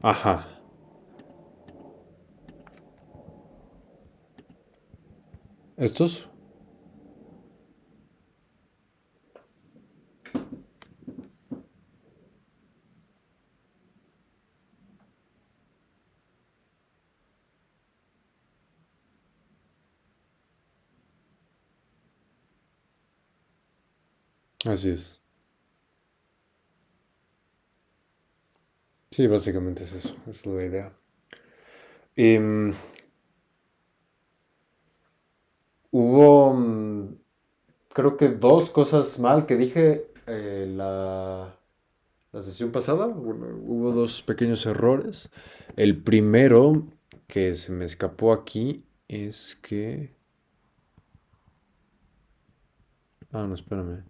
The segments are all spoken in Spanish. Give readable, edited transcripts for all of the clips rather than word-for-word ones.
Ajá. ¿Estos? Así es. Sí, básicamente es eso. Es la idea. Em, hubo, creo que dos cosas mal que dije la sesión pasada. Bueno, hubo dos pequeños errores. El primero que se me escapó aquí es que... Ah, no, espérame.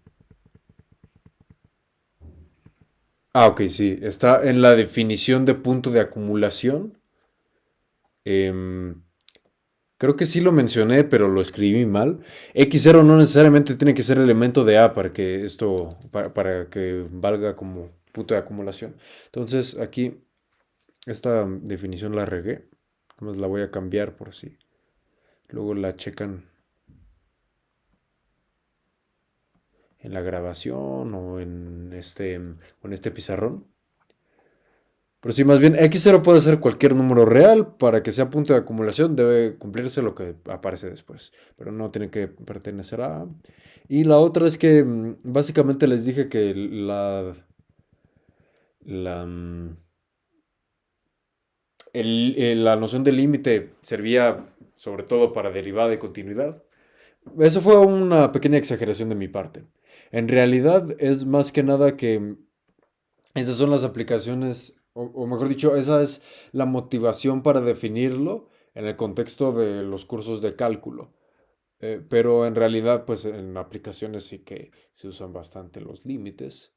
Ah, ok, sí. Está en la definición de punto de acumulación. Em, Creo que sí lo mencioné, pero lo escribí mal. X0 no necesariamente tiene que ser elemento de A para que esto, para que valga como punto de acumulación. Entonces, aquí esta definición la regué. Más la voy a cambiar por si luego la checan en la grabación o en este pizarrón. Pero sí, más bien, X0 puede ser cualquier número real. Para que sea punto de acumulación debe cumplirse lo que aparece después. Pero no tiene que pertenecer a... Y la otra es que básicamente les dije que la, mm, la noción de límite servía sobre todo para derivada y continuidad. Eso fue una pequeña exageración de mi parte. En realidad es más que nada que esas son las aplicaciones, o mejor dicho, esa es la motivación para definirlo en el contexto de los cursos de cálculo. Pero en realidad, pues en aplicaciones sí que se usan bastante los límites.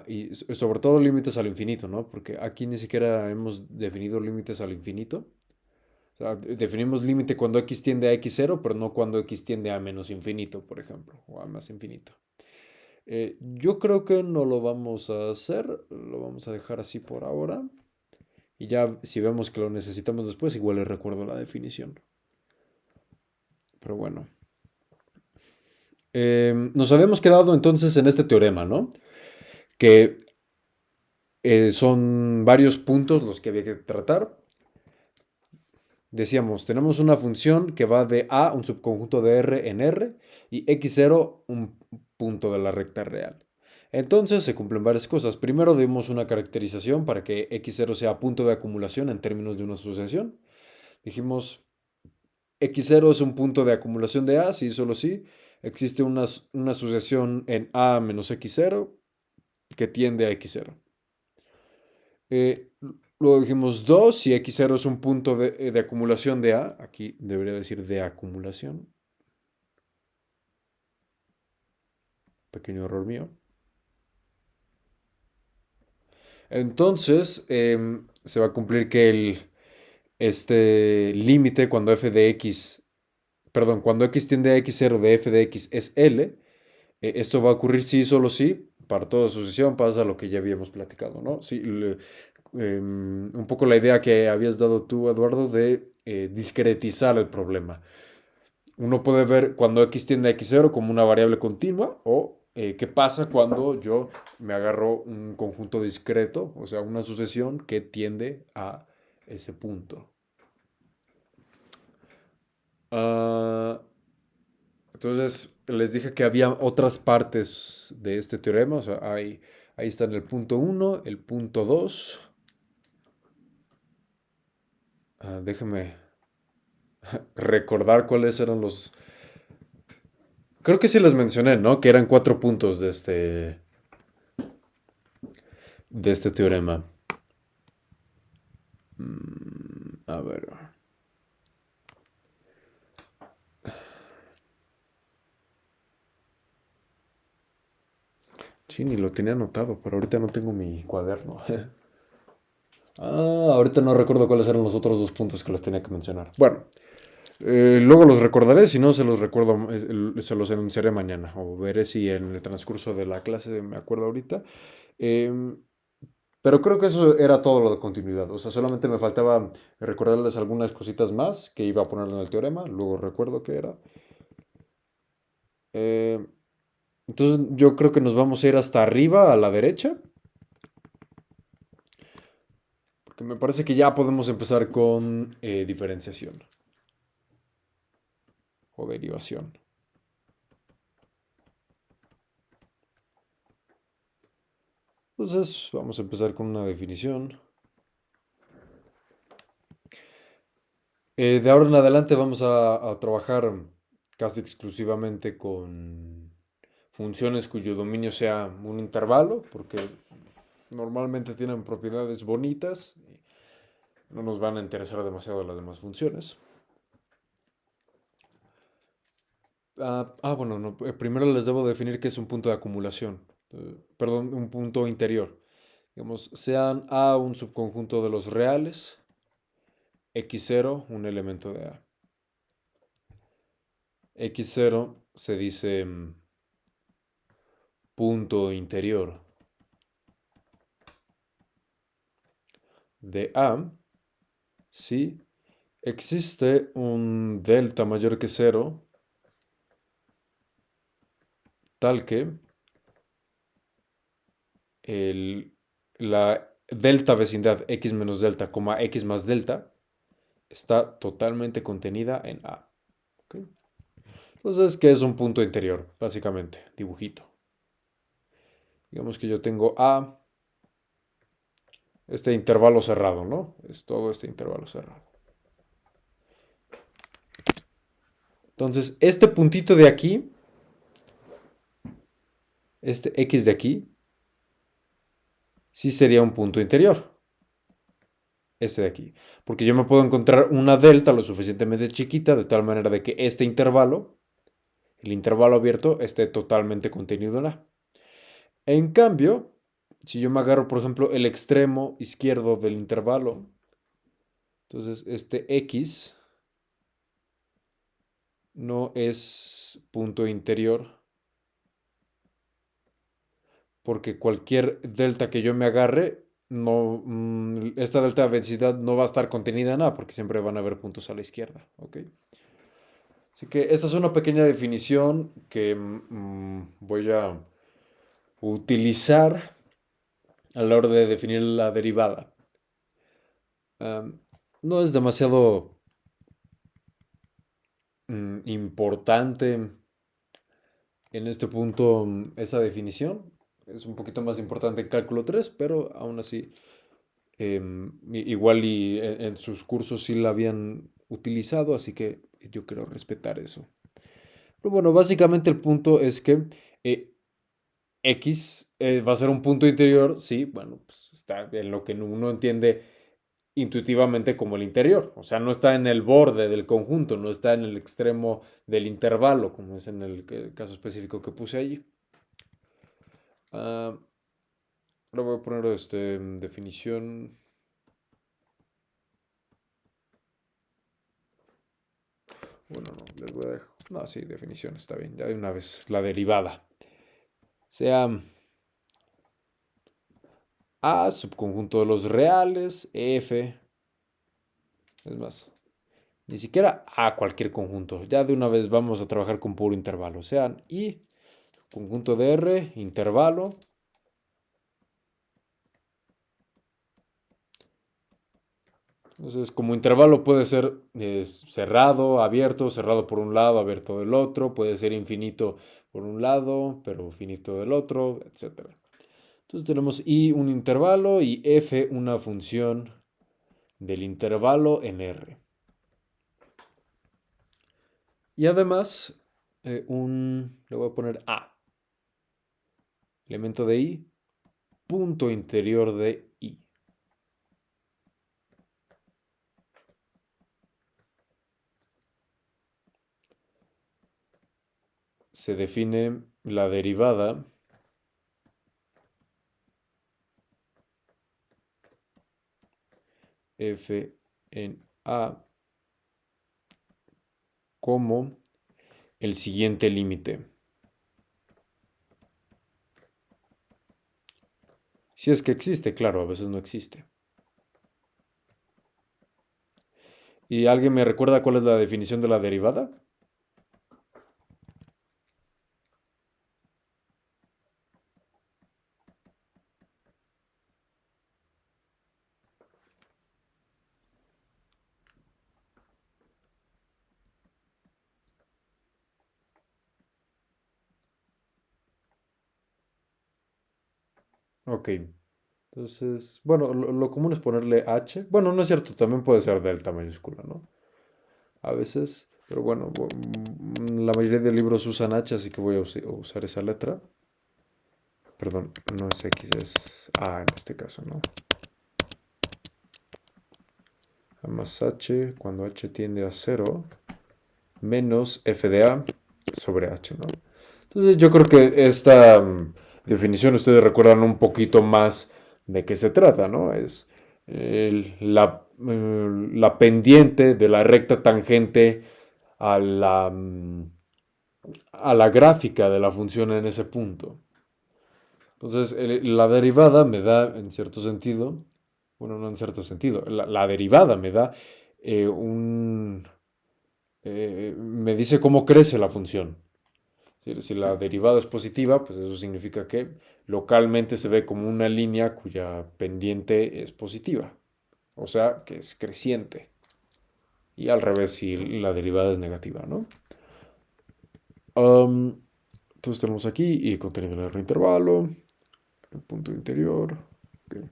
Y sobre todo límites al infinito, ¿no? Porque aquí ni siquiera hemos definido límites al infinito. O sea, definimos límite cuando x tiende a x0, pero no cuando x tiende a menos infinito, por ejemplo, o a más infinito. Yo creo que no lo vamos a hacer, lo vamos a dejar así por ahora. Y ya si vemos que lo necesitamos después, igual les recuerdo la definición. Pero bueno. Nos habíamos quedado entonces en este teorema, ¿no? Que son varios puntos los que había que tratar. Decíamos, tenemos una función que va de A, un subconjunto de R en R, y x0, un punto de la recta real. Entonces se cumplen varias cosas. Primero dimos una caracterización para que x0 sea punto de acumulación en términos de una sucesión. Dijimos, x0 es un punto de acumulación de A, si y solo si existe una sucesión en A menos x0 que tiende a x0. Eh, Luego dijimos 2 si x0 es un punto de acumulación de A. Aquí debería decir de acumulación. Pequeño error mío. Entonces, se va a cumplir que este límite cuando f de x, perdón, cuando x tiende a x0 de f de x es L, esto va a ocurrir sí y solo sí. Para toda sucesión pasa lo que ya habíamos platicado, ¿no? Sí, un poco la idea que habías dado tú, Eduardo, de discretizar el problema. Uno puede ver cuando x tiende a x0 como una variable continua o qué pasa cuando yo me agarro un conjunto discreto, o sea, una sucesión que tiende a ese punto. Ah, entonces, les dije que había otras partes de este teorema, o sea, ahí están el punto uno, el punto 2. Déjame recordar cuáles eran los... Creo que sí les mencioné, ¿no? Que eran cuatro puntos de este teorema. A ver. Sí, ni lo tenía anotado, pero ahorita no tengo mi cuaderno. Ahorita no recuerdo cuáles eran los otros dos puntos que les tenía que mencionar. Bueno, luego los recordaré, si no se los recuerdo, se los enunciaré mañana o veré si en el transcurso de la clase me acuerdo ahorita. Em, Pero creo que eso era todo lo de continuidad. O sea, solamente me faltaba recordarles algunas cositas más que iba a poner en el teorema. Luego recuerdo que era. Eh, entonces yo creo que nos vamos a ir hasta arriba a la derecha. Porque me parece que ya podemos empezar con diferenciación o derivación. Entonces vamos a empezar con una definición. De ahora en adelante vamos a trabajar casi exclusivamente con funciones cuyo dominio sea un intervalo, porque normalmente tienen propiedades bonitas y no nos van a interesar demasiado las demás funciones. Bueno, no, primero les debo definir qué es un punto de acumulación. Perdón, un punto interior. Digamos, sean A un subconjunto de los reales, x0 un elemento de A. X0 se dice punto interior de A si existe un delta mayor que cero, tal que la delta vecindad x menos delta, x más delta, está totalmente contenida en A. ¿Ok? Entonces, ¿qué es un punto interior? Básicamente, dibujito. Digamos que yo tengo A, este intervalo cerrado, ¿no? Es todo este intervalo cerrado. Entonces, este puntito de aquí, este X de aquí, sí sería un punto interior. Este de aquí. Porque yo me puedo encontrar una delta lo suficientemente chiquita de tal manera de que este intervalo, el intervalo abierto, esté totalmente contenido en A. En cambio, si yo me agarro, por ejemplo, el extremo izquierdo del intervalo, entonces este X no es punto interior porque cualquier delta que yo me agarre, no, esta delta de densidad no va a estar contenida en nada porque siempre van a haber puntos a la izquierda. ¿Ok? Así que esta es una pequeña definición que voy a utilizar a la hora de definir la derivada. No es demasiado importante en este punto esa definición. Es un poquito más importante en cálculo 3, pero aún así, igual y en sus cursos sí la habían utilizado, así que yo quiero respetar eso. Pero bueno, básicamente el punto es que eh, X va a ser un punto interior, sí, bueno, pues está en lo que uno entiende intuitivamente como el interior. O sea, no está en el borde del conjunto, no está en el extremo del intervalo, como es en el caso específico que puse allí. Ah, ahora voy a poner definición. Bueno, no, les voy a dejar. No, sí, definición está bien. Ya de una vez. La derivada. Sea A, subconjunto de los reales, F. Es más, ni siquiera A cualquier conjunto. Ya de una vez vamos a trabajar con puro intervalo. Sean I, conjunto de R, intervalo. Entonces, como intervalo puede ser cerrado por un lado, abierto del otro, puede ser infinito por un lado, pero finito del otro, etc. Entonces tenemos I un intervalo y F una función del intervalo en R. Y además, le voy a poner A, elemento de I, punto interior de I. Se define la derivada F en A como el siguiente límite. Si es que existe, claro, a veces no existe. ¿Y alguien me recuerda cuál es la definición de la derivada? Ok. Entonces, bueno, lo común es ponerle h. Bueno, no es cierto, también puede ser delta mayúscula, ¿no? A veces, pero bueno, la mayoría de libros usan h, así que voy a usar esa letra. Perdón, no es x, es a en este caso, ¿no? A más h cuando h tiende a cero menos f de a sobre h, ¿no? Entonces yo creo que esta definición ustedes recuerdan un poquito más de qué se trata, ¿no? Es la pendiente de la recta tangente a a la gráfica de la función en ese punto. Entonces la derivada me da, en cierto sentido, bueno, no en cierto sentido, la derivada me da un... me dice cómo crece la función. Si la derivada es positiva, pues eso significa que localmente se ve como una línea cuya pendiente es positiva, o sea, que es creciente. Y al revés, si la derivada es negativa, ¿no? Um, entonces tenemos aquí y contenido en el intervalo, el punto interior. Okay.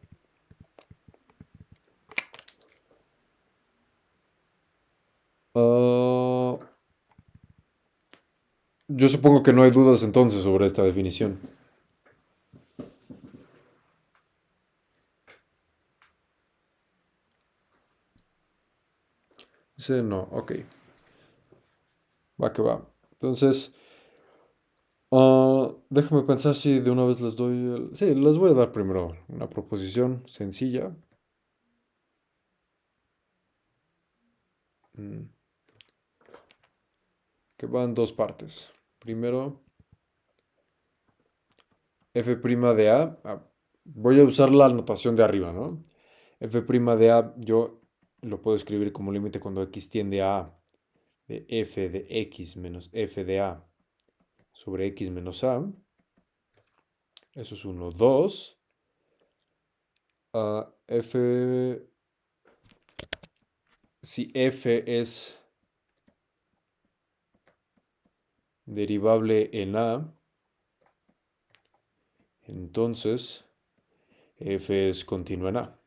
Uh, yo supongo que no hay dudas entonces sobre esta definición. Dice no, ok, va que va. Entonces, déjame pensar si de una vez les doy sí, les voy a dar primero una proposición sencilla. mm, que va en dos partes. Primero, f' de a. Voy a usar la notación de arriba, ¿no? F' de a yo lo puedo escribir como límite cuando x tiende a A de f de x menos f de a sobre x menos a. Eso es uno. Dos, f, si f es derivable en a, entonces f es continua en a.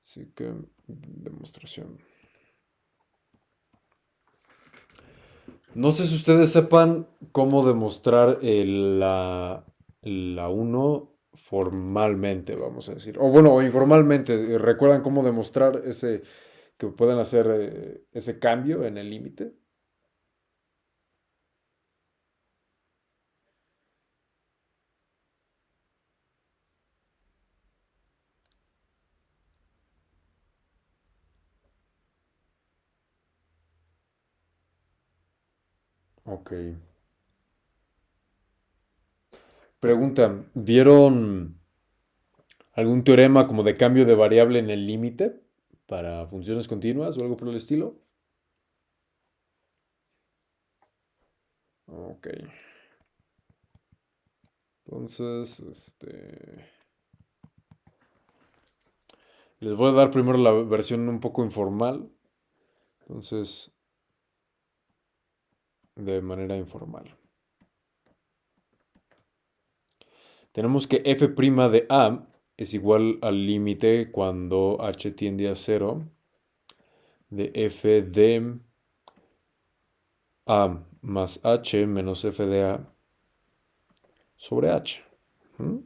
Así que, demostración. No sé si ustedes sepan cómo demostrar la uno formalmente, vamos a decir. O bueno, o informalmente. ¿Recuerdan cómo demostrar que pueden hacer ese cambio en el límite? Ok. Pregunta, ¿vieron algún teorema como de cambio de variable en el límite para funciones continuas o algo por el estilo? Ok. Entonces, les voy a dar primero la versión un poco informal. Entonces, de manera informal. Tenemos que f' de a es igual al límite cuando h tiende a cero de f de a más h menos f de a sobre h. ¿Mm?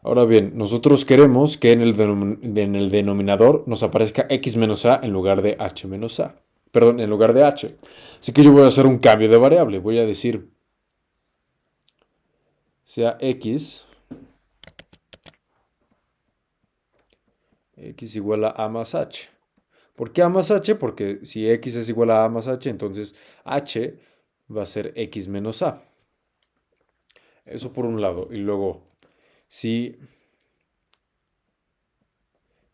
Ahora bien, nosotros queremos que en el denominador nos aparezca x menos a en lugar de h menos a. Perdón, en lugar de h. Así que yo voy a hacer un cambio de variable. Voy a decir sea x igual a más h. ¿Por qué A más H? Porque si X es igual a A más H, entonces H va a ser X menos A. Eso por un lado. Y luego, si,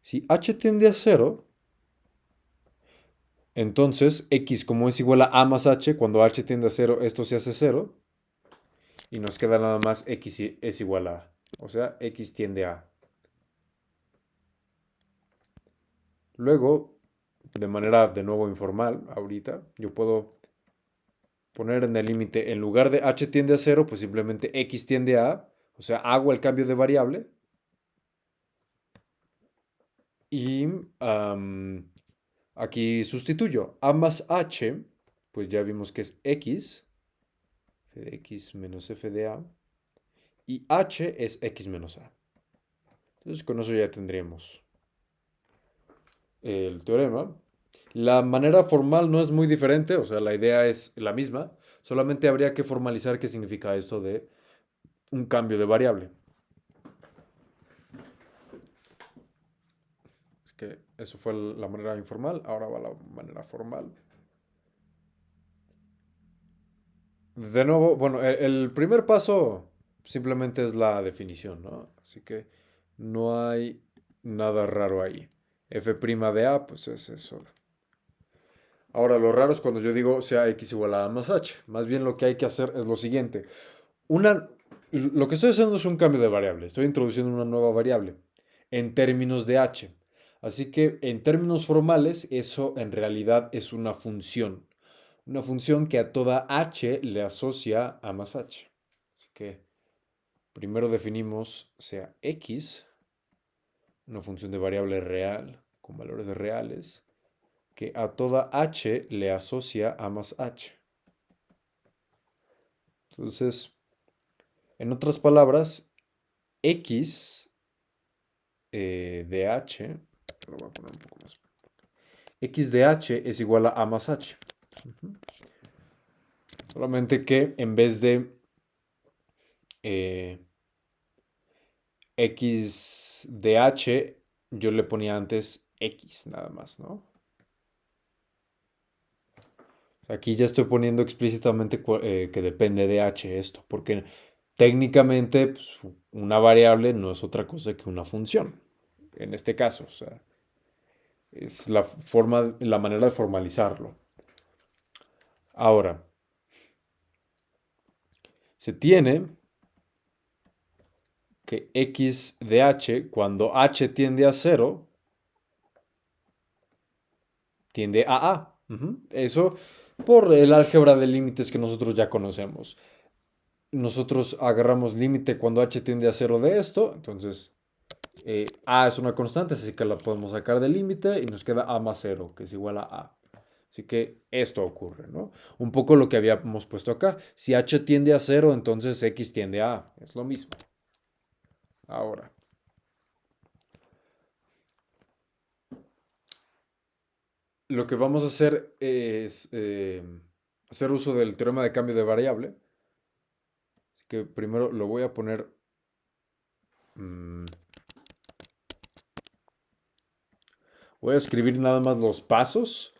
si H tiende a cero, entonces X como es igual a A más H, cuando H tiende a cero, esto se hace cero. Y nos queda nada más X es igual a A. O sea, X tiende a A. Luego, de manera de nuevo informal, ahorita, yo puedo poner en el límite, en lugar de h tiende a cero, pues simplemente x tiende a A. O sea, hago el cambio de variable. Y aquí sustituyo. A más h, pues ya vimos que es x. F de x menos f de a. Y h es x menos a. Entonces con eso ya tendríamos el teorema. La manera formal no es muy diferente, o sea, la idea es la misma, solamente habría que formalizar qué significa esto de un cambio de variable. Así que eso fue la manera informal, ahora va la manera formal. De nuevo, bueno, el primer paso simplemente es la definición, ¿no? Así que no hay nada raro ahí. F' de A, pues es eso. Ahora, lo raro es cuando yo digo sea x igual a más h. Más bien lo que hay que hacer es lo siguiente. Lo que estoy haciendo es un cambio de variable. Estoy introduciendo una nueva variable en términos de h. Así que en términos formales, eso en realidad es una función. Una función que a toda h le asocia a más h. Así que primero definimos sea x, una función de variable real con valores reales, que a toda h le asocia a más h. Entonces, en otras palabras, x de h, lo voy a poner un poco más. X de h es igual a más h. Solamente que en vez de x de h, yo le ponía antes x nada más, ¿no? Aquí ya estoy poniendo explícitamente que depende de h esto, porque técnicamente pues, una variable no es otra cosa que una función, en este caso, o sea, es la manera de formalizarlo. Ahora, se tiene que x de h, cuando h tiende a cero, tiende a a. Eso por el álgebra de límites que nosotros ya conocemos. Nosotros agarramos límite cuando h tiende a cero de esto, entonces a es una constante, así que la podemos sacar del límite y nos queda a más cero, que es igual a a. Así que esto ocurre, ¿no? Un poco lo que habíamos puesto acá. Si h tiende a cero, entonces x tiende a a. Es lo mismo. Ahora, lo que vamos a hacer es hacer uso del teorema de cambio de variable. Así que primero lo voy a poner. mm, Voy a escribir nada más los pasos.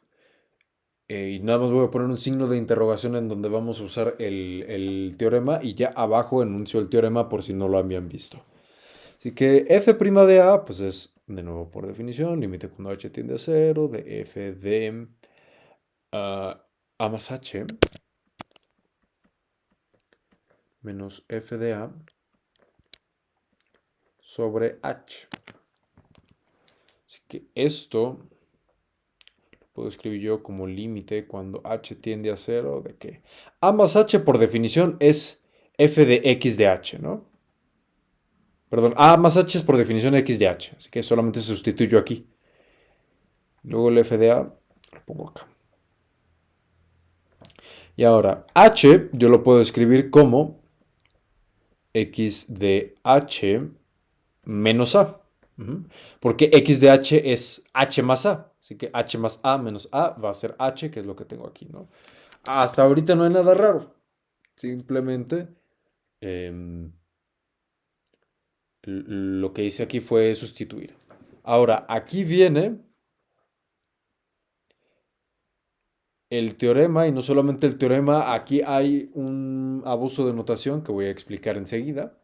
Y nada más voy a poner un signo de interrogación en donde vamos a usar el teorema y ya abajo enuncio el teorema por si no lo habían visto. Así que f' de a, pues es de nuevo por definición, límite cuando h tiende a cero, de f de a más h menos f de a sobre h. Así que esto lo puedo escribir yo como límite cuando h tiende a cero, de que a más h por definición es f de x de h, ¿no? Perdón, a más h es por definición x de h, así que solamente sustituyo aquí. Luego el f de a lo pongo acá. Y ahora, h yo lo puedo escribir como x de h menos a. Porque x de h es h más a. Así que h más a menos a va a ser h, que es lo que tengo aquí, ¿no? Hasta ahorita no hay nada raro. Simplemente lo que hice aquí fue sustituir. Ahora, aquí viene el teorema, y no solamente el teorema, aquí hay un abuso de notación que voy a explicar enseguida,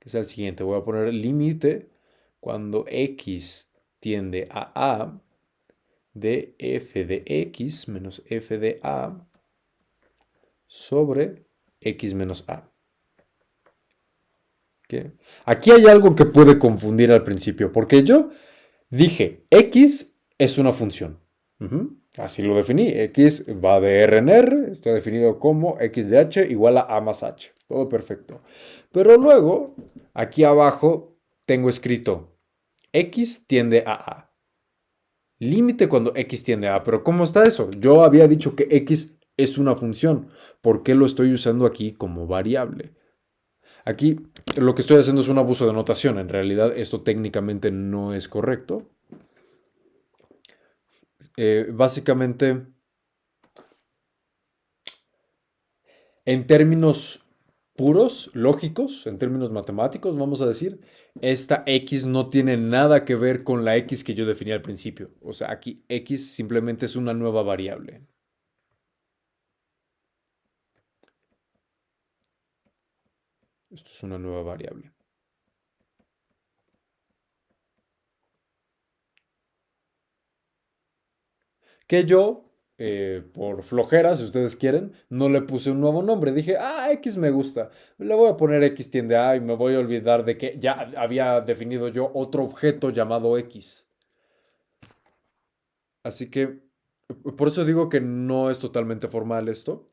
que es el siguiente. Voy a poner el límite cuando x tiende a de f de x menos f de a sobre x menos a. ¿Qué? Aquí hay algo que puede confundir al principio, porque yo dije, x es una función. Así lo definí. X va de R en R, está definido como x de h igual a más h. Todo perfecto. Pero luego, aquí abajo, tengo escrito x tiende a a. Límite cuando x tiende a. Pero ¿cómo está eso? Yo había dicho que x es una función. ¿Por qué lo estoy usando aquí como variable? Aquí lo que estoy haciendo es un abuso de notación. En realidad esto técnicamente no es correcto. Básicamente, en términos puros, lógicos, en términos matemáticos, vamos a decir, esta x no tiene nada que ver con la x que yo definí al principio. O sea, aquí x simplemente es una nueva variable. Esto es una nueva variable. Que yo, por flojera, si ustedes quieren, no le puse un nuevo nombre. Dije, X me gusta. Le voy a poner X tiende a y me voy a olvidar de que ya había definido yo otro objeto llamado X. Así que, por eso digo que no es totalmente formal esto,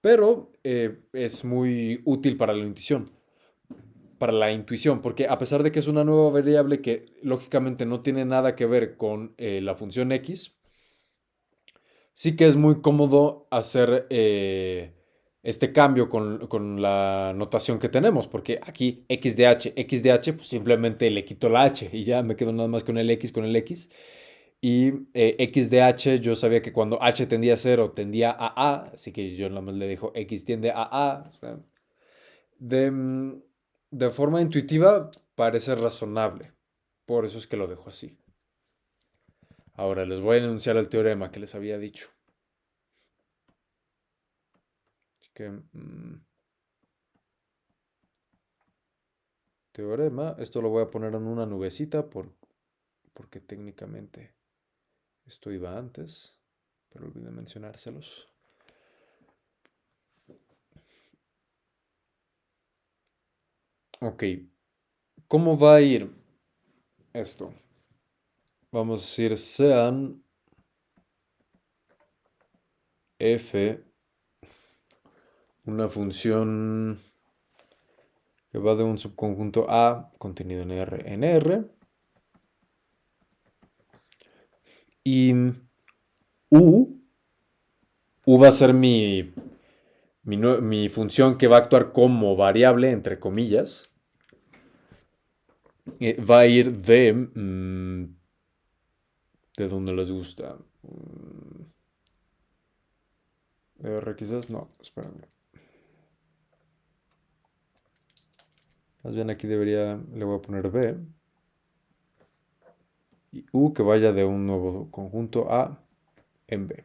pero es muy útil para la intuición. Para la intuición, porque a pesar de que es una nueva variable que lógicamente no tiene nada que ver con la función X, sí que es muy cómodo hacer este cambio con la notación que tenemos, porque aquí x de h, pues simplemente le quito la h y ya me quedo nada más con el x, con el x. Y x de h, yo sabía que cuando h tendía a 0 tendía a a, así que yo nada más le dejo x tiende a a. O sea, de, de forma intuitiva parece razonable, por eso es que lo dejo así. Ahora les voy a enunciar el teorema que les había dicho. Así que, teorema, esto lo voy a poner en una nubecita porque técnicamente esto iba antes, pero olvidé mencionárselos. Ok, ¿cómo va a ir esto? Vamos a decir sean f una función que va de un subconjunto A contenido en R y U, U va a ser mi función que va a actuar como variable, entre comillas. Va a ir de donde les gusta. R quizás, no, espérame. Más bien aquí le voy a poner B. Y U que vaya de un nuevo conjunto A en B.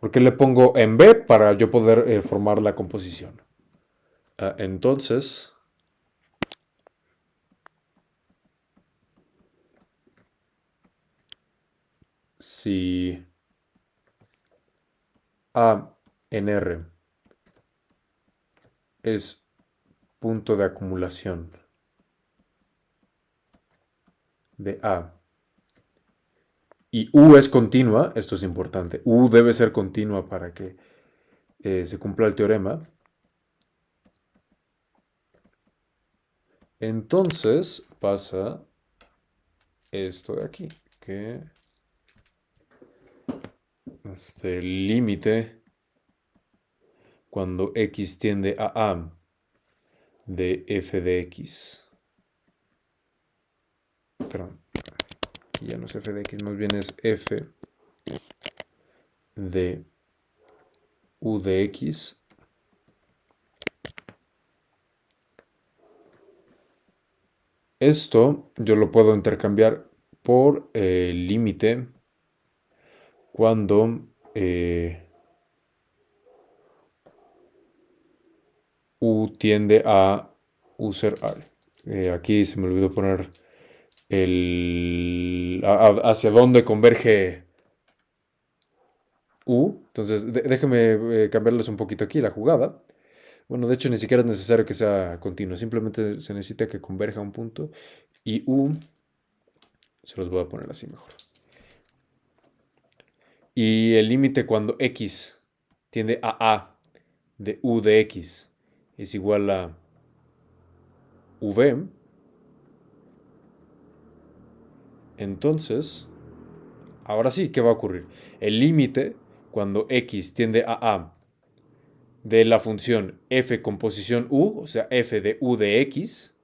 ¿Por qué le pongo en B? Para yo poder formar la composición. Entonces, si A en R es punto de acumulación de A y U es continua, esto es importante, U debe ser continua para que se cumpla el teorema. Entonces pasa esto de aquí, que este límite cuando x tiende a de f de x. Perdón, ya no es f de x, más bien es f de u de x. Esto yo lo puedo intercambiar por el límite cuando U tiende a U ser A. Aquí se me olvidó poner hacia dónde converge U. Entonces, déjenme cambiarles un poquito aquí la jugada. Bueno, de hecho, ni siquiera es necesario que sea continuo. Simplemente se necesita que converja a un punto. Y U, se los voy a poner así mejor. Y el límite cuando X tiende a de U de X es igual a V. Entonces, ahora sí, ¿qué va a ocurrir? El límite cuando X tiende a de la función f con posición u, o sea, f de u de x,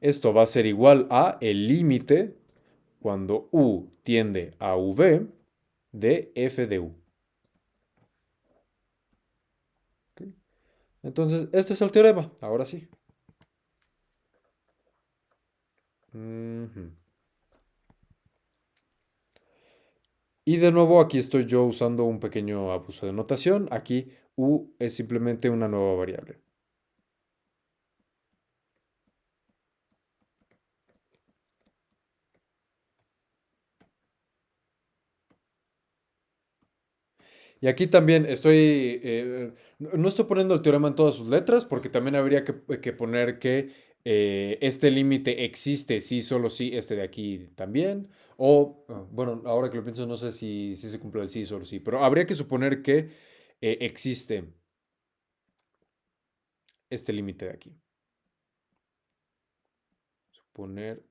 esto va a ser igual a el límite cuando u tiende a v de f de u. ¿Okay? Entonces, este es el teorema, ahora sí. Y de nuevo aquí estoy yo usando un pequeño abuso de notación. Aquí u es simplemente una nueva variable. Y aquí también estoy, no estoy poniendo el teorema en todas sus letras, porque también habría que poner que este límite existe si solo si este de aquí también. O, bueno, ahora que lo pienso, no sé si se cumple el sí solo sí, pero habría que suponer que existe este límite de aquí. Suponer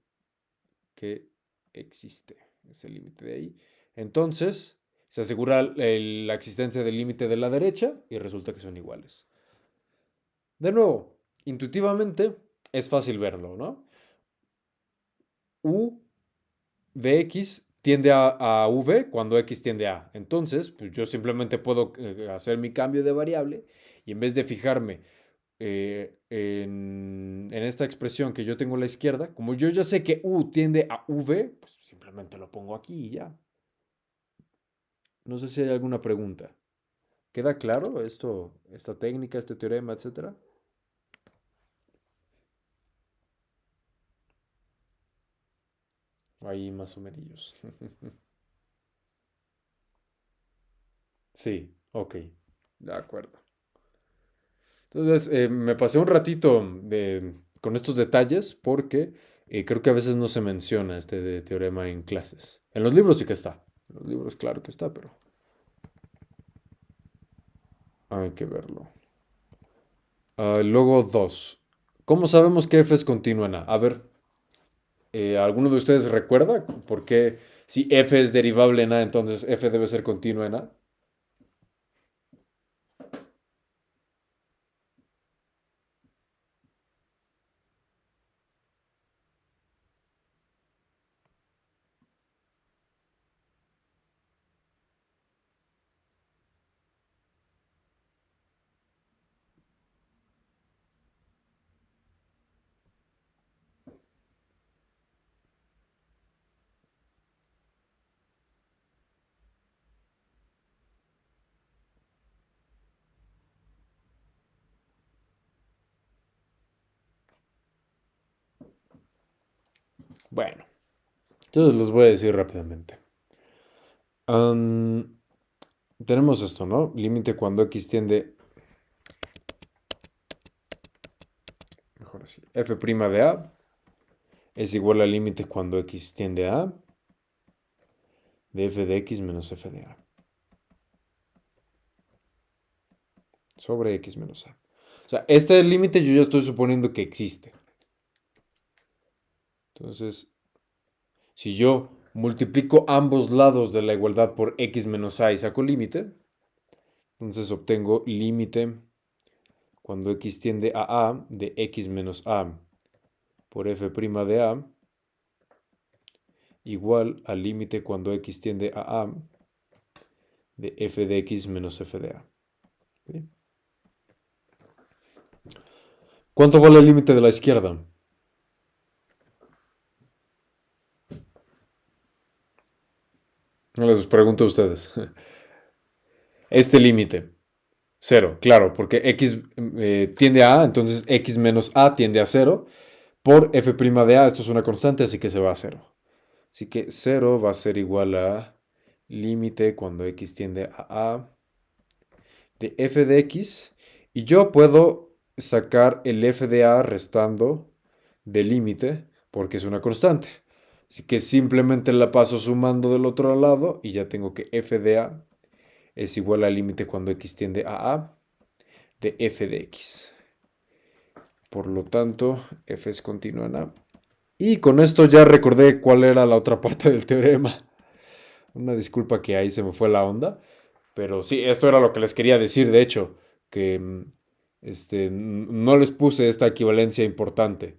que existe ese límite de ahí. Entonces, se asegura la existencia del límite de la derecha y resulta que son iguales. De nuevo, intuitivamente es fácil verlo, ¿no? U de X tiende a V cuando X tiende a. Entonces, pues yo simplemente puedo hacer mi cambio de variable y en vez de fijarme en esta expresión que yo tengo a la izquierda, como yo ya sé que U tiende a V, pues simplemente lo pongo aquí y ya. No sé si hay alguna pregunta. ¿Queda claro esto, esta técnica, este teorema, etcétera? Ahí más o menos. Sí, ok, de acuerdo. Entonces, me pasé un ratito con estos detalles porque creo que a veces no se menciona este teorema en clases. En los libros sí que está. En los libros claro que está, pero hay que verlo. Luego 2. ¿Cómo sabemos que f es continua en A? A ver, ¿alguno de ustedes recuerda por qué si f es derivable en A, entonces f debe ser continua en A? Bueno, entonces les voy a decir rápidamente. Am, tenemos esto, ¿no? Límite cuando x tiende, mejor así, f' de A es igual al límite cuando x tiende a de f de x menos f de a sobre x menos a. O sea, este límite yo ya estoy suponiendo que existe. Entonces, si yo multiplico ambos lados de la igualdad por x menos a y saco límite, entonces obtengo límite cuando x tiende a de x menos a por f' de a igual al límite cuando x tiende a de f de x menos f de a. ¿Sí? ¿Cuánto vale el límite de la izquierda? No les pregunto a ustedes. Este límite, cero, claro, porque x tiende a A, entonces x menos A tiende a cero. Por f' de A, esto es una constante, así que se va a cero. Así que cero va a ser igual a límite cuando x tiende a A de f de x. Y yo puedo sacar el f de A restando del límite porque es una constante. Así que simplemente la paso sumando del otro lado y ya tengo que f de A es igual al límite cuando x tiende a de f de x. Por lo tanto, f es continua en A. Y con esto ya recordé cuál era la otra parte del teorema. Una disculpa que ahí se me fue la onda. Pero sí, esto era lo que les quería decir, de hecho, que no les puse esta equivalencia importante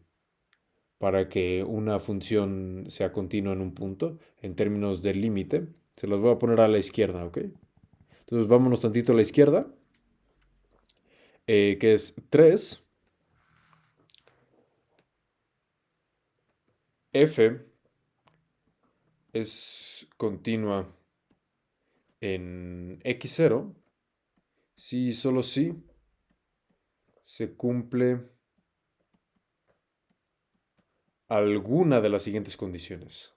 para que una función sea continua en un punto, en términos del límite. Se los voy a poner a la izquierda, ¿ok? Entonces vámonos tantito a la izquierda, que es 3 f es continua en x0 si solo si se cumple alguna de las siguientes condiciones.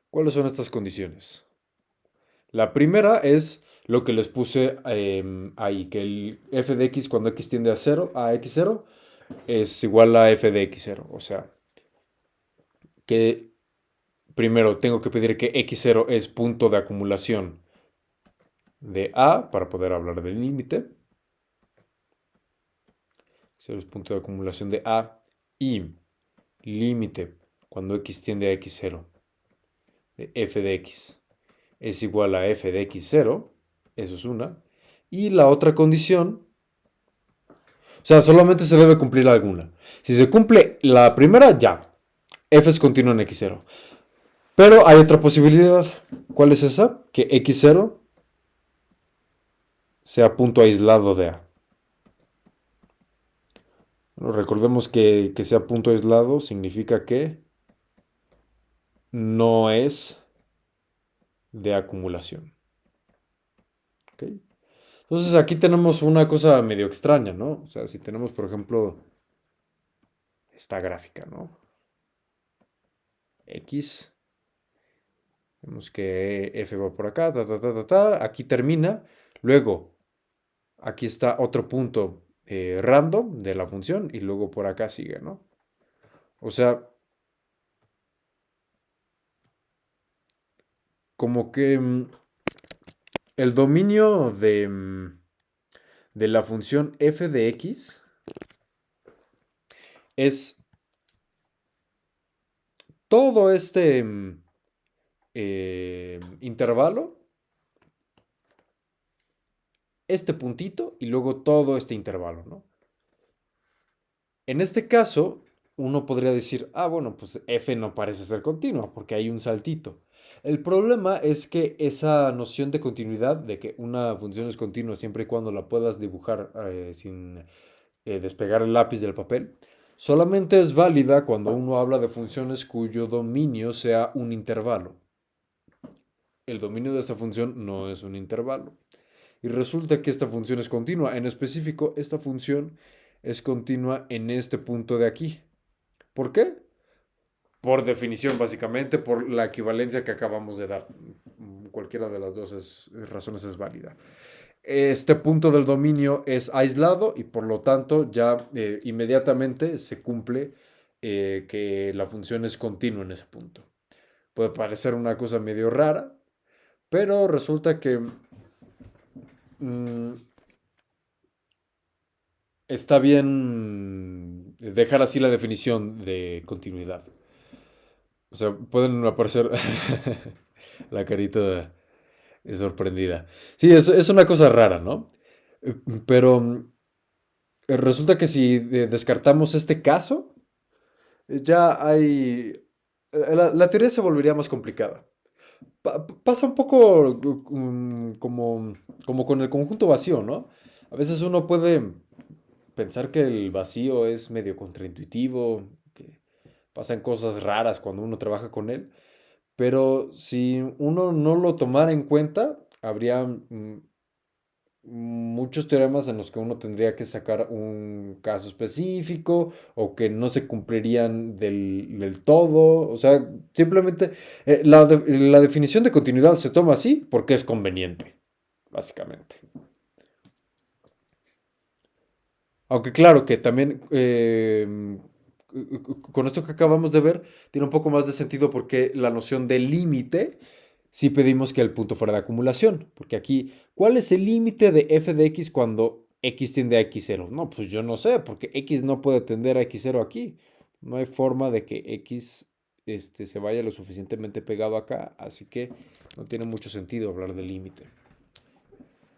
¿Cuáles son estas condiciones? La primera es lo que les puse ahí, que el f de x cuando x tiende a 0, a x0, es igual a f de x0. O sea, que primero tengo que pedir que x0 es punto de acumulación de a para poder hablar del límite. 0 es punto de acumulación de a y límite cuando x tiende a x0 de f de x es igual a f de x0, eso es una. Y la otra condición, o sea, solamente se debe cumplir alguna. Si se cumple la primera, ya, f es continuo en x0. Pero hay otra posibilidad. ¿Cuál es esa? Que x0 sea punto aislado de a. Bueno, recordemos que sea punto aislado significa que no es de acumulación. ¿Okay? Entonces aquí tenemos una cosa medio extraña, ¿no? O sea, si tenemos, por ejemplo, esta gráfica, ¿no? X, vemos que f va por acá, aquí termina. Luego, aquí está otro punto random de la función y luego por acá sigue, ¿no? O sea, como que el dominio de la función f de x es todo este intervalo, este puntito y luego todo este intervalo, ¿no? En este caso, uno podría decir, ah, bueno, pues f no parece ser continua porque hay un saltito. El problema es que esa noción de continuidad, de que una función es continua siempre y cuando la puedas dibujar sin despegar el lápiz del papel, solamente es válida cuando uno habla de funciones cuyo dominio sea un intervalo. El dominio de esta función no es un intervalo. Y resulta que esta función es continua. En específico, esta función es continua en este punto de aquí. ¿Por qué? Por definición, básicamente, por la equivalencia que acabamos de dar. Cualquiera de las dos razones es válida. Este punto del dominio es aislado y por lo tanto ya inmediatamente se cumple que la función es continua en ese punto. Puede parecer una cosa medio rara, pero resulta que mm, está bien dejar así la definición de continuidad. O sea, pueden aparecer la carita sorprendida. Sí, es una cosa rara, ¿no? Pero resulta que si descartamos este caso, ya hay... la teoría se volvería más complicada. Pasa un poco como con el conjunto vacío, ¿no? A veces uno puede pensar que el vacío es medio contraintuitivo, que pasan cosas raras cuando uno trabaja con él, pero si uno no lo tomara en cuenta, habría muchos teoremas en los que uno tendría que sacar un caso específico o que no se cumplirían del todo. O sea, simplemente la definición de continuidad se toma así porque es conveniente, básicamente. Aunque claro que también con esto que acabamos de ver, tiene un poco más de sentido porque la noción de límite, si pedimos que el punto fuera de acumulación. Porque aquí, ¿cuál es el límite de f de x cuando x tiende a x0? No, pues yo no sé, porque x no puede tender a x0 aquí. No hay forma de que x se vaya lo suficientemente pegado acá, así que no tiene mucho sentido hablar de límite.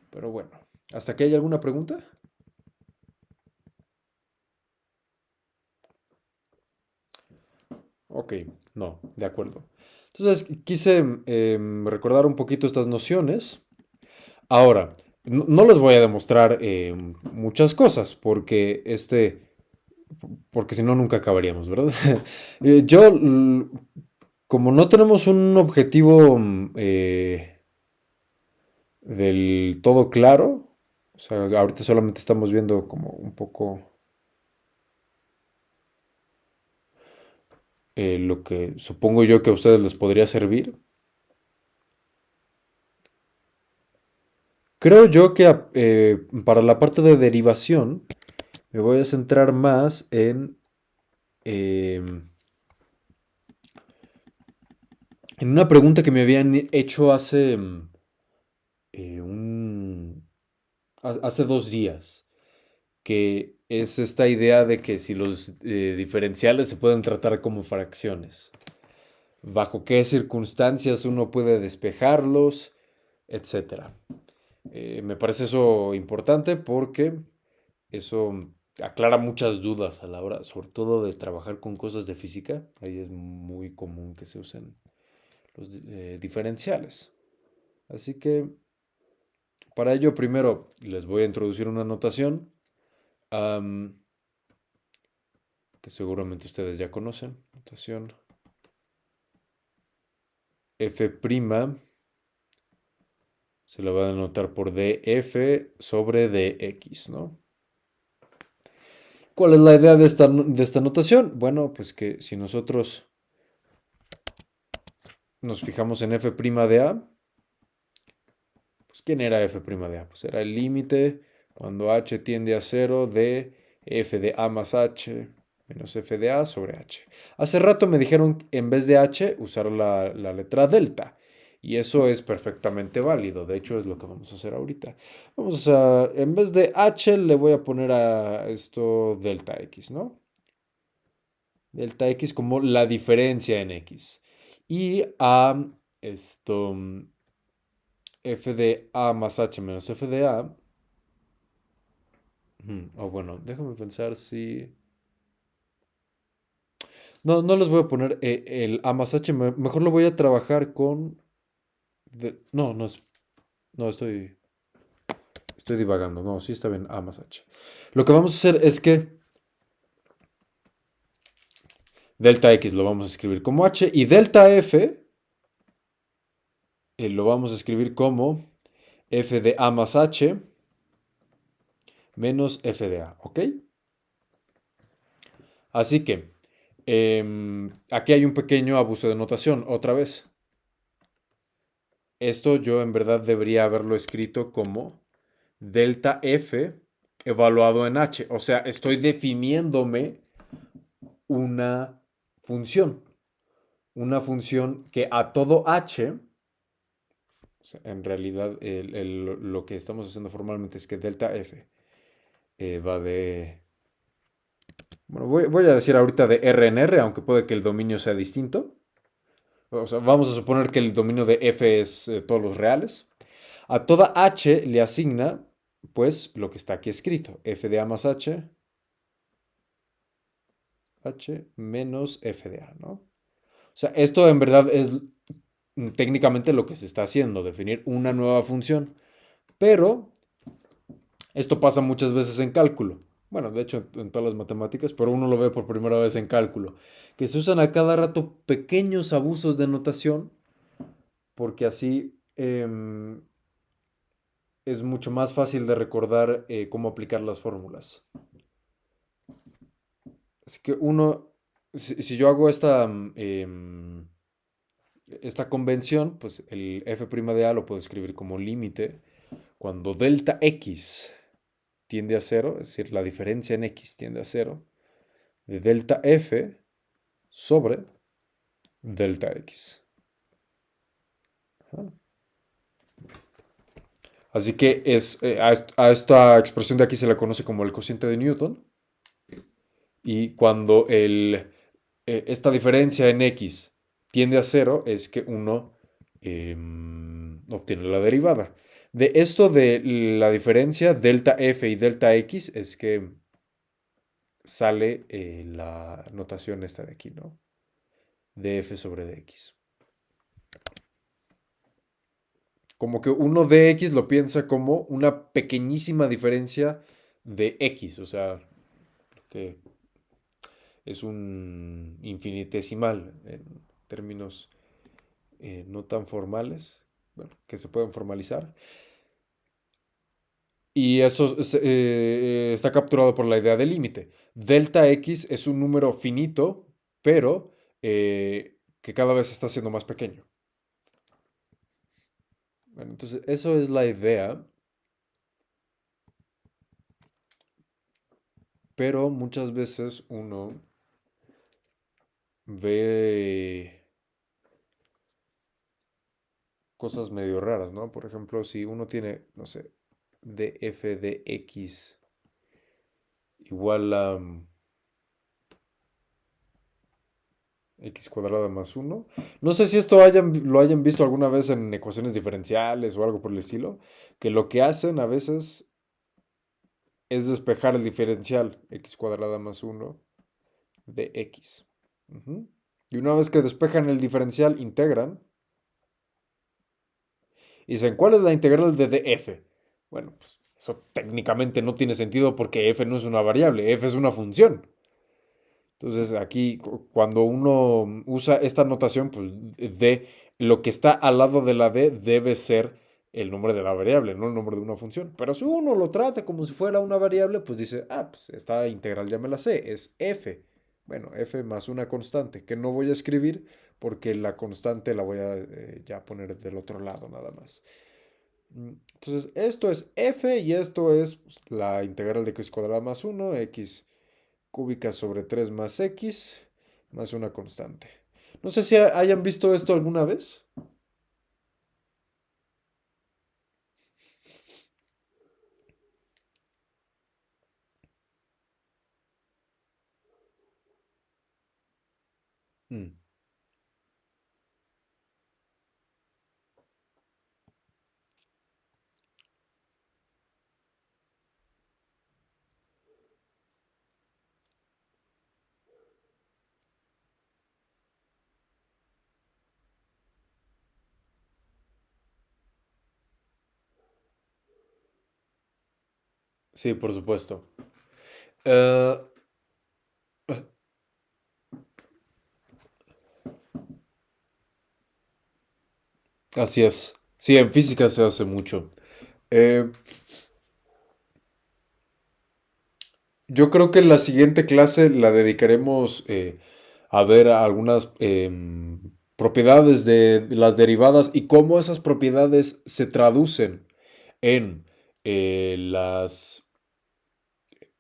Pero bueno, ¿hasta aquí hay alguna pregunta? Ok, no, de acuerdo. Entonces quise recordar un poquito estas nociones. Ahora, no les voy a demostrar muchas cosas porque si no nunca acabaríamos, ¿verdad? Yo, como no tenemos un objetivo del todo claro, o sea, ahorita solamente estamos viendo como un poco lo que supongo yo que a ustedes les podría servir. Creo yo que para la parte de derivación me voy a centrar más em, en una pregunta que me habían hecho hace, eh, un, hace 2 días, que es esta idea de que si los diferenciales se pueden tratar como fracciones, bajo qué circunstancias uno puede despejarlos, etcétera. Me parece eso importante porque eso aclara muchas dudas a la hora, sobre todo de trabajar con cosas de física. Ahí es muy común que se usen los diferenciales. Así que para ello primero les voy a introducir una notación am, que seguramente ustedes ya conocen. Notación F' se la va a denotar por df sobre dx, ¿no? ¿Cuál es la idea de esta notación? Bueno, pues que si nosotros nos fijamos en f' de a, pues ¿quién era f' de a? Pues era el límite cuando h tiende a 0 de f de a más h menos f de a sobre h. Hace rato me dijeron en vez de h usar la letra delta. Y eso es perfectamente válido. De hecho, es lo que vamos a hacer ahorita. En vez de h le voy a poner a esto delta x, ¿no? Delta x como la diferencia en x. Y a esto f de a más h menos f de a. O bueno, déjame pensar si... No, no les voy a poner el a más h. Mejor lo voy a trabajar con... No, no, no, estoy divagando. No, sí está bien, a más h. Lo que vamos a hacer es que delta x lo vamos a escribir como h y delta f lo vamos a escribir como f de a más h menos f de a, ¿ok? Así que aquí hay un pequeño abuso de notación, otra vez. Esto yo en verdad debería haberlo escrito como delta f evaluado en h. O sea, estoy definiéndome una función. Una función que a todo h, o sea, en realidad lo que estamos haciendo formalmente es que delta f va de... Bueno, voy a decir ahorita de R en R, aunque puede que el dominio sea distinto. O sea, vamos a suponer que el dominio de f es todos los reales. A toda h le asigna, pues, lo que está aquí escrito. F de a más h menos f de a, ¿no? O sea, esto en verdad es técnicamente lo que se está haciendo, definir una nueva función. Pero Esto pasa muchas veces en cálculo. Bueno, de hecho en todas las matemáticas, pero uno lo ve por primera vez en cálculo. Que se usan a cada rato pequeños abusos de notación porque así es mucho más fácil de recordar cómo aplicar las fórmulas. Así que si yo hago esta convención, pues el f' de a lo puedo escribir como límite cuando delta x tiende a cero, es decir, la diferencia en x tiende a cero, de delta f sobre delta x. Ajá. Así que a esta expresión de aquí se la conoce como el cociente de Newton. Y cuando esta diferencia en x tiende a cero, es que uno obtiene la derivada. De esto de la diferencia delta f y delta x es que sale la notación esta de aquí, ¿no? Df sobre dx. Como que uno dx lo piensa como una pequeñísima diferencia de x, o sea, que es un infinitesimal en términos no tan formales, bueno, que se pueden formalizar. Y eso está capturado por la idea de límite. Delta x es un número finito, pero que cada vez está siendo más pequeño. Bueno, entonces eso es la idea, pero muchas veces uno ve cosas medio raras, ¿no? Por ejemplo, si uno tiene, no sé, df de x igual a x cuadrada más uno. No sé si esto lo hayan visto alguna vez en ecuaciones diferenciales o algo por el estilo, que lo que hacen a veces es despejar el diferencial x cuadrada más uno de x. Ujú. Y una vez que despejan el diferencial, integran y dicen, ¿cuál es la integral de df? Bueno, pues eso técnicamente no tiene sentido porque f no es una variable, f es una función. Entonces aquí cuando uno usa esta notación, pues d, lo que está al lado de la d debe ser el nombre de la variable, no el nombre de una función. Pero si uno lo trata como si fuera una variable, pues dice, pues esta integral ya me la sé, es f. Bueno, f más una constante, que no voy a escribir porque la constante la voy a ya poner del otro lado nada más. Entonces, esto es f y esto es pues, la integral de x cuadrada más uno x cúbica sobre 3 más x más una constante. No sé si hayan visto esto alguna vez. Mm, sí, por supuesto. Eh, así es. Sí, en física se hace mucho. Eh, yo creo que en la siguiente clase la dedicaremos a ver algunas propiedades de las derivadas y cómo esas propiedades se traducen en las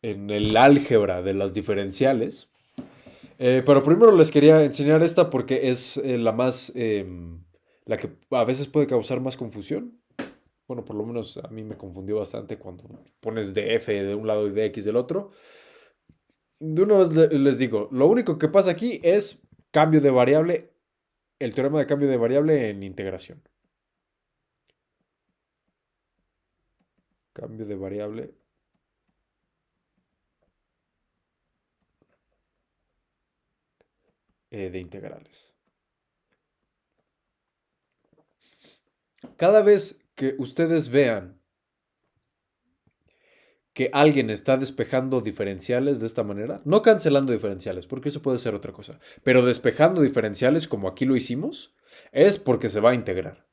en el álgebra de las diferenciales. Pero primero les quería enseñar esta porque es la que a veces puede causar más confusión. Bueno, por lo menos a mí me confundió bastante cuando pones de f de un lado y de x del otro. De una vez les digo, lo único que pasa aquí es cambio de variable, el teorema de cambio de variable en integración. Cambio de variable de integrales. Cada vez que ustedes vean que alguien está despejando diferenciales de esta manera, no cancelando diferenciales, porque eso puede ser otra cosa, pero despejando diferenciales como aquí lo hicimos, es porque se va a integrar.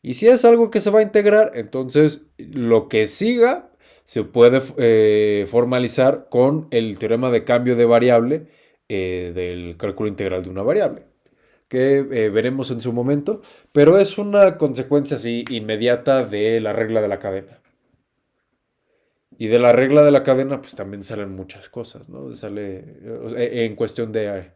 Y si es algo que se va a integrar, entonces lo que siga se puede formalizar con el teorema de cambio de variable del cálculo integral de una variable, que veremos en su momento, pero es una consecuencia así inmediata de la regla de la cadena. Y de la regla de la cadena, pues también salen muchas cosas, ¿no? Sale en cuestión de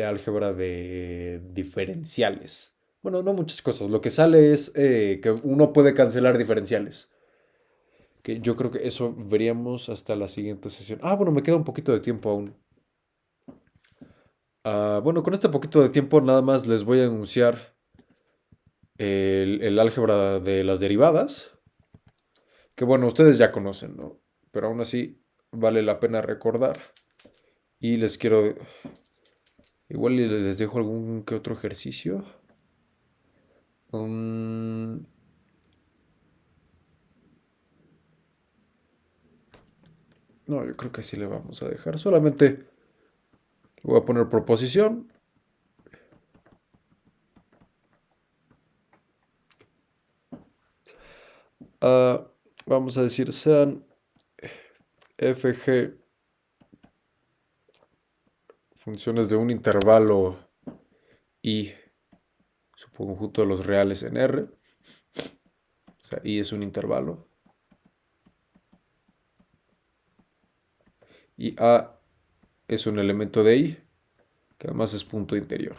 álgebra de diferenciales. Bueno, no muchas cosas. Lo que sale es que uno puede cancelar diferenciales. Que yo creo que eso veríamos hasta la siguiente sesión. Ah, bueno, me queda un poquito de tiempo aún. Bueno, con este poquito de tiempo nada más les voy a enunciar el álgebra de las derivadas. Que bueno, ustedes ya conocen, ¿no? Pero aún así vale la pena recordar. Y les quiero... Igual les dejo algún que otro ejercicio. Um, no, yo creo que así le vamos a dejar. Solamente voy a poner proposición. Ah, vamos a decir sean fg funciones de un intervalo y su conjunto de los reales en R. O sea, I es un intervalo. Y A es un elemento de I, que además es punto interior.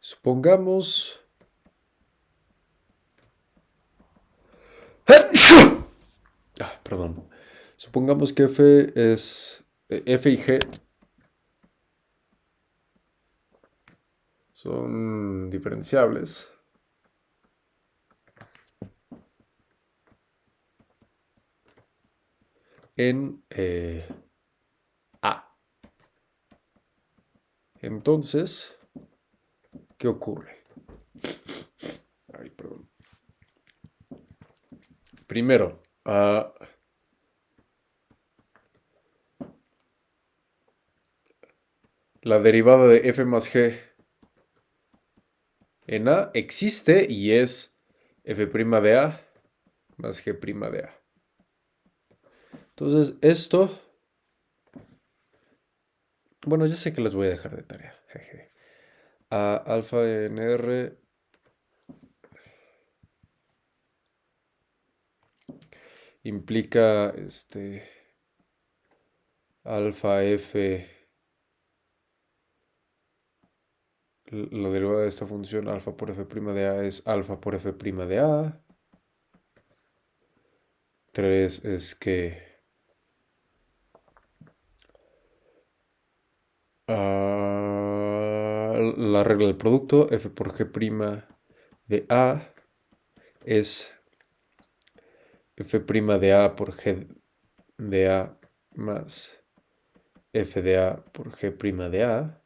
Supongamos... perdón. Supongamos que F y G son diferenciables en A. Entonces, ¿qué ocurre? Ay, perdón. Primero, la derivada de f más g en A existe y es f' de A más g' de A. Entonces, esto... Bueno, ya sé que les voy a dejar de tarea. Jeje. Alfa en R implica alfa f, la derivada de esta función alfa por f' de A es alfa por f' de A. 3 es que la regla del producto f por g' de A es f' de A por g de A más f de A por g' de A.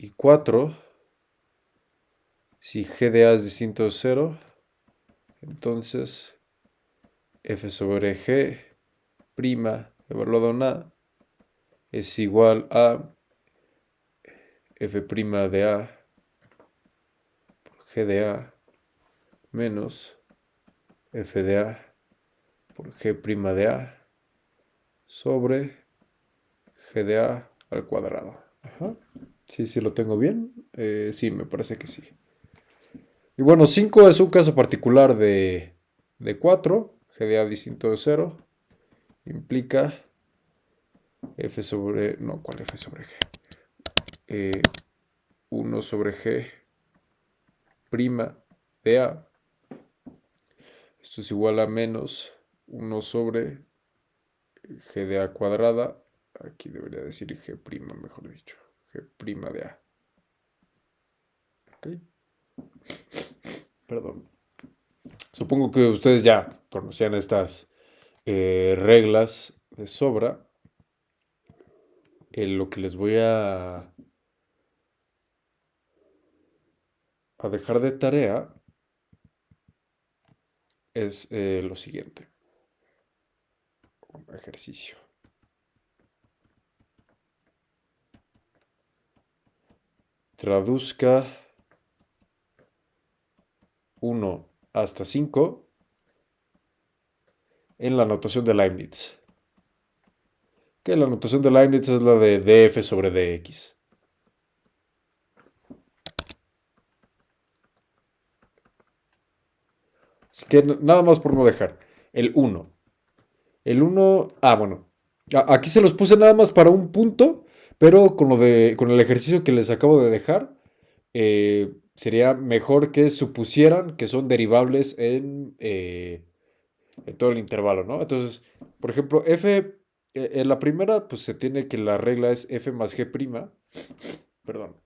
Y 4, si g de A es distinto de 0, entonces f sobre g prima evaluado en A es igual a f' de A por g de A menos f de A por g' de A sobre g de A al cuadrado. Ajá. Sí, sí lo tengo bien. Sí, me parece que sí. Y bueno, 5 es un caso particular de 4. G de A distinto de 0 implica f sobre... No, ¿cuál f sobre g? 1 sobre g prima de A. Esto es igual a menos 1 sobre g de A cuadrada. Aquí debería decir g', mejor dicho. G' de A. ¿Ok? Perdón. Supongo que ustedes ya conocían estas reglas de sobra. Lo que les voy a a dejar de tarea es lo siguiente. Un ejercicio. Traduzca 1 hasta 5 en la notación de Leibniz. Que la notación de Leibniz es la de df sobre dx. Así que nada más por no dejar. El 1. El 1. Ah, bueno. Aquí se los puse nada más para un punto, pero con el ejercicio que les acabo de dejar, sería mejor que supusieran que son derivables en todo el intervalo, ¿no? Entonces, por ejemplo, en la primera, pues se tiene que la regla es f más g prima, perdón,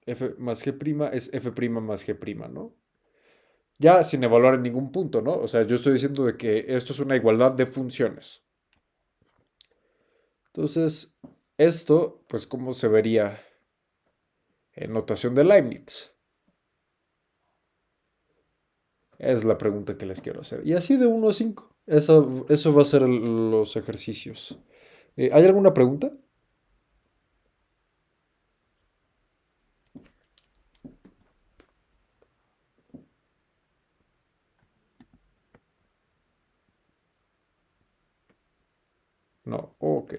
f más g prima es f prima más g prima, ¿no? Ya sin evaluar en ningún punto, ¿no? O sea, yo estoy diciendo de que esto es una igualdad de funciones. Entonces, esto, pues, ¿cómo se vería en notación de Leibniz? Es la pregunta que les quiero hacer. Y así de 1 a 5. Eso va a ser los ejercicios. ¿Hay alguna pregunta? No. Ok.